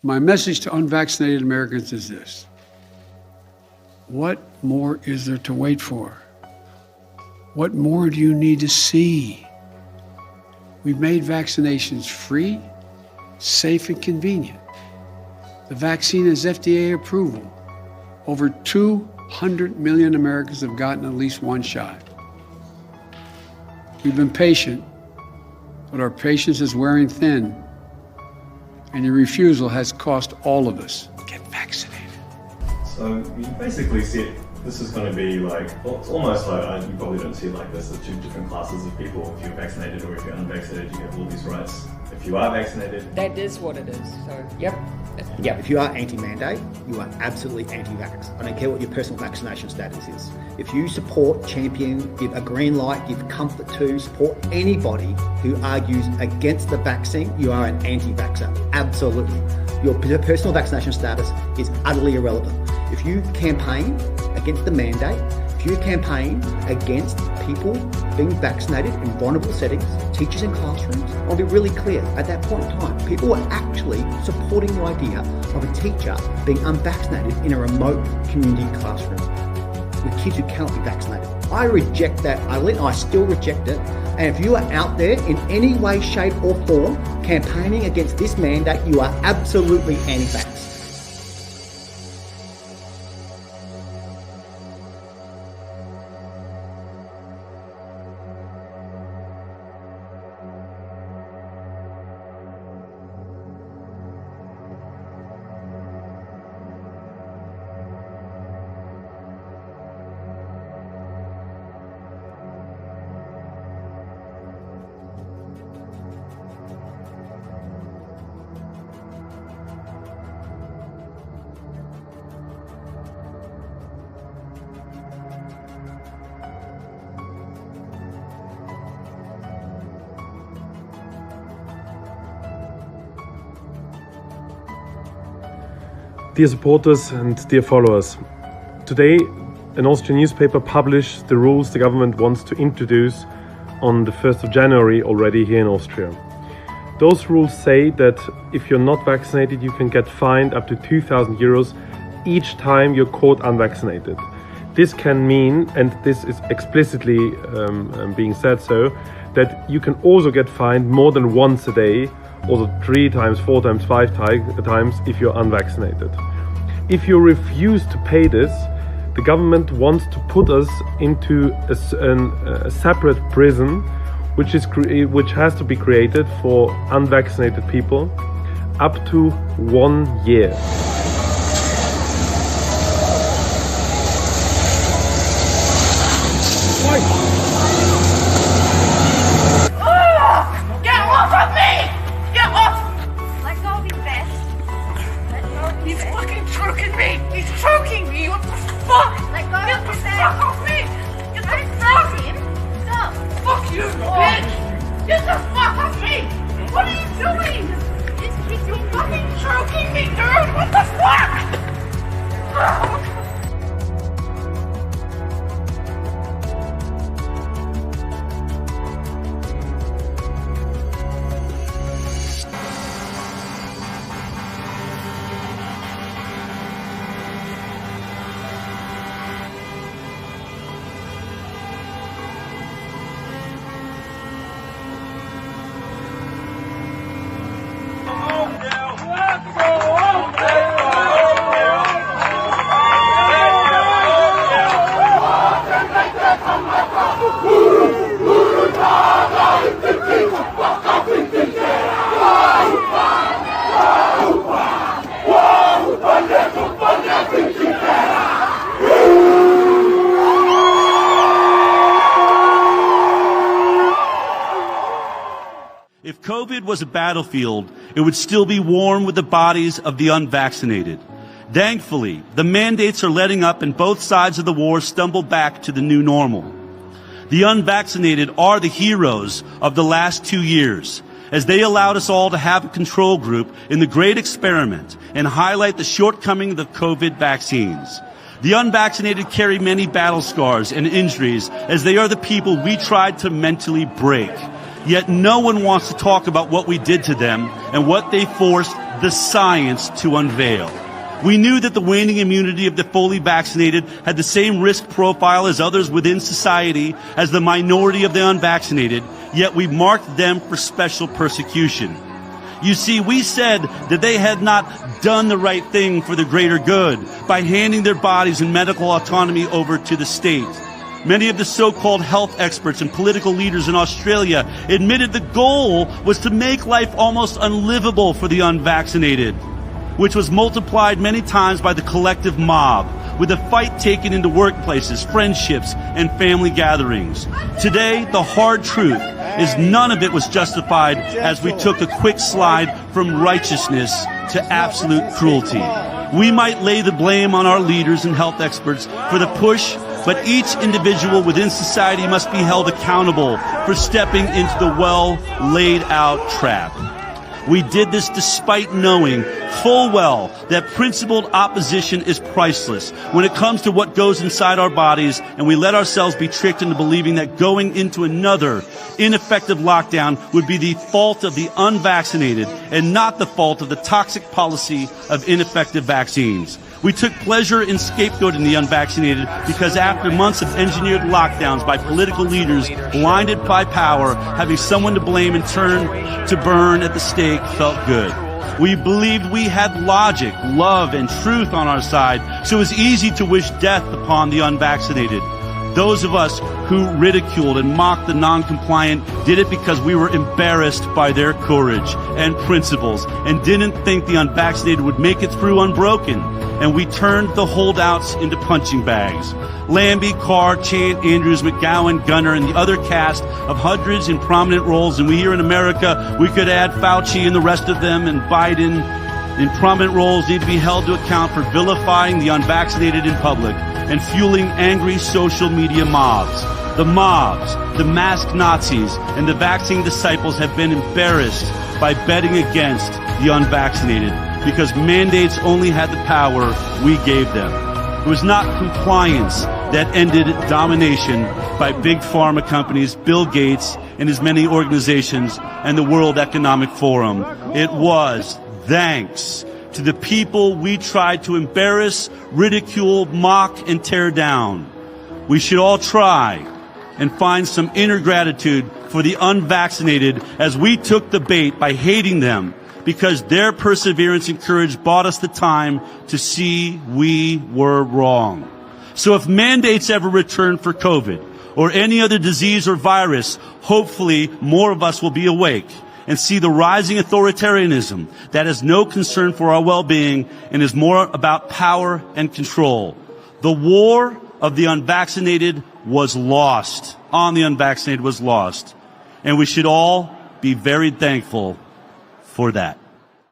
My message to unvaccinated Americans is this: what more is there to wait for? What more do you need to see? We've made vaccinations free, safe, and convenient. The vaccine has FDA approval. Over 200 million Americans have gotten at least one shot. We've been patient, but our patience is wearing thin, and your refusal has cost all of us. Get vaccinated. So you basically see this is going to be like, well, it's almost like, you probably don't see it like this, the two different classes of people. If you're vaccinated or if you're unvaccinated, you have all these rights. If you are vaccinated... That is what it is, so, yep. Yeah, if you are anti-mandate, you are absolutely anti-vax. I don't care what your personal vaccination status is. If you support, champion, give a green light, give comfort to, support anybody who argues against the vaccine, you are an anti-vaxxer. Absolutely. Your personal vaccination status is utterly irrelevant. If you campaign against the mandate, if you campaign against people being vaccinated in vulnerable settings, teachers in classrooms, I'll be really clear, at that point in time, people are actually supporting the idea of a teacher being unvaccinated in a remote community classroom with kids who cannot be vaccinated. I reject that utterly, I still reject it. And if you are out there in any way, shape or form campaigning against this mandate, you are absolutely anti-vax. Dear supporters and dear followers, today an Austrian newspaper published the rules the government wants to introduce on the 1st of January already here in Austria. Those rules say that if you're not vaccinated, you can get fined up to 2,000 euros each time you're caught unvaccinated. This can mean, and this is explicitly being said so, that you can also get fined more than once a day, also 3 times, 4 times, 5 times if you're unvaccinated. If you refuse to pay this, the government wants to put us into a separate prison, which has to be created for unvaccinated people up to 1 year. If COVID was a battlefield, it would still be warm with the bodies of the unvaccinated. Thankfully, the mandates are letting up and both sides of the war stumble back to the new normal. The unvaccinated are the heroes of the last 2 years, as they allowed us all to have a control group in the great experiment and highlight the shortcomings of COVID vaccines. The unvaccinated carry many battle scars and injuries, as they are the people we tried to mentally break. Yet no one wants to talk about what we did to them and what they forced the science to unveil. We knew that the waning immunity of the fully vaccinated had the same risk profile as others within society as the minority of the unvaccinated, yet we marked them for special persecution. You see, we said that they had not done the right thing for the greater good by handing their bodies and medical autonomy over to the state. Many of the so-called health experts and political leaders in Australia admitted the goal was to make life almost unlivable for the unvaccinated, which was multiplied many times by the collective mob, with the fight taken into workplaces, friendships, and family gatherings. Today, the hard truth is none of it was justified as we took a quick slide from righteousness to absolute cruelty. We might lay the blame on our leaders and health experts for the push, but each individual within society must be held accountable for stepping into the well-laid-out trap. We did this despite knowing full well that principled opposition is priceless when it comes to what goes inside our bodies, and we let ourselves be tricked into believing that going into another ineffective lockdown would be the fault of the unvaccinated and not the fault of the toxic policy of ineffective vaccines. We took pleasure in scapegoating the unvaccinated because after months of engineered lockdowns by political leaders blinded by power, having someone to blame and turn to burn at the stake felt good. We believed we had logic, love, and truth on our side, so it was easy to wish death upon the unvaccinated. Those of us who ridiculed and mocked the non-compliant did it because we were embarrassed by their courage and principles and didn't think the unvaccinated would make it through unbroken. And we turned the holdouts into punching bags. Lambie, Carr, Chant, Andrews, McGowan, Gunner, and the other cast of hundreds in prominent roles, and we here in America, we could add Fauci and the rest of them, and Biden in prominent roles need to be held to account for vilifying the unvaccinated in public and fueling angry social media mobs. The mobs, the masked Nazis, and the vaccine disciples have been embarrassed by betting against the unvaccinated because mandates only had the power we gave them. It was not compliance that ended domination by big pharma companies, Bill Gates and his many organizations, and the World Economic Forum. It was thanks to the people we tried to embarrass, ridicule, mock, and tear down. We should all try and find some inner gratitude for the unvaccinated as we took the bait by hating them, because their perseverance and courage bought us the time to see we were wrong. So if mandates ever return for COVID or any other disease or virus, hopefully more of us will be awake and see the rising authoritarianism that has no concern for our well-being and is more about power and control. The war of the unvaccinated was lost, on the unvaccinated was lost, and we should all be very thankful for that.